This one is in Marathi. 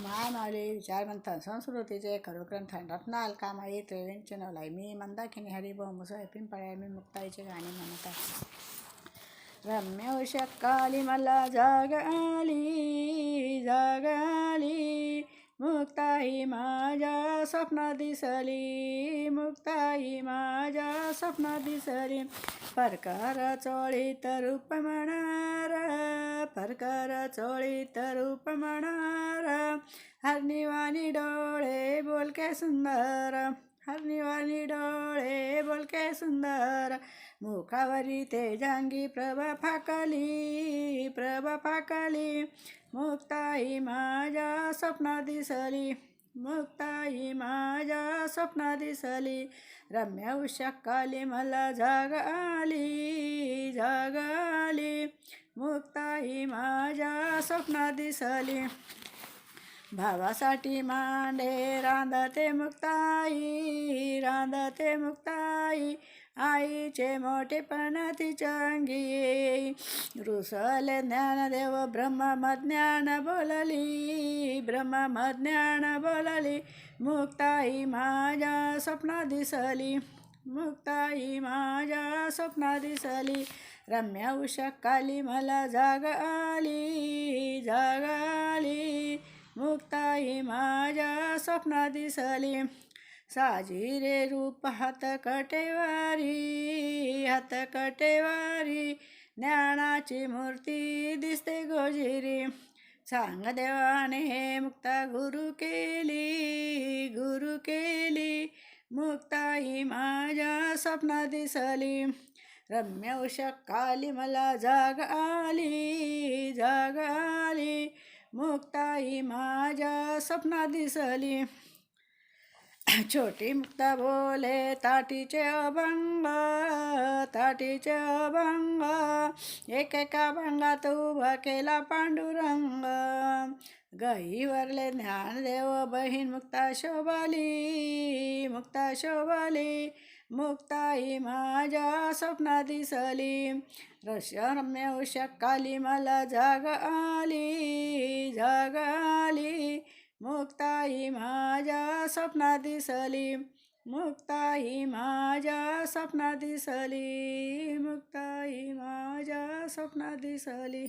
महामाली विचारमंथन संस्कृतीचे खरुग्रंथ रत्नाल कामाई त्रिवेंचनवलाई. मी मंदाकिनी हरिभाऊ मुसळे पिंपळ्या. मी मुक्ताईचे गाणे म्हणत आहे. रम्य उषकाली मला जाग आली, जाग आली, मुक्ताई माझ्या स्वप्नात दिसली, मुक्ताई माझ्या स्वप्नात दिसली. परकर चोळीत रूप म्हणणार, परकर चोळीत रूप म्हणणार, हरणीवाणी डोळे बोलके सुंदर, हरणीवाणी डोळे बोलके सुंदर. मुखावरी तेजांगी प्रभा फाकली, प्रभा फाकली, मुक्ताई माझ्या स्वप्नात दिसली, मुक्ताई माझ्या स्वप्नात दिसली. रम्य उषकाली मला जाग आली, जाग आली, मुक्ताई माझ्या स्वप्नात दिसली. भावासाठी मांडे रांधते मुक्ताई, रांधते मुक्ताई, आईचे मोठेपण तिच्या अंगी. रुसले ज्ञानदेव ब्रह्मज्ञान बोलली, ब्रह्मज्ञान बोलली, मुक्ताई माझ्या स्वप्नात दिसली, मुक्ताई माझ्या स्वप्नात दिसली. रम्य उषकाली मला जाग आली, जाग आली, मुक्ताई माझ्या स्वप्नात दिसली. साजिरे रूप हात कटेवारी, हात कटेवारी, ज्ञानाची मूर्ती दिसते गोजिरी. सांग देवाने मुक्ता गुरु केली, गुरु केली, मुक्ताई माझ्या स्वप्नात दिसली. रम्य उषकाली मला जाग आली, जाग आली, मुक्ताई माझ्या स्वप्नात दिसली. छोटी मुक्ता बोले ताटीचे अभंग, ताटीचे अभंग, एकेका अभंगात उभा केला पांडुरंग. गहीवरले ज्ञानदेव बहीण मुक्ता शोभली, मुक्ता शोभली, मुक्ताई माझ्या स्वप्नात दिसली. रम्य उषकाली मला जाग आली, जाग आली, मुक्ताई माझ्या स्वप्नात दिसली, मुक्ताई माझ्या स्वप्नात दिसली, मुक्ताई माझ्या स्वप्नात दिसली.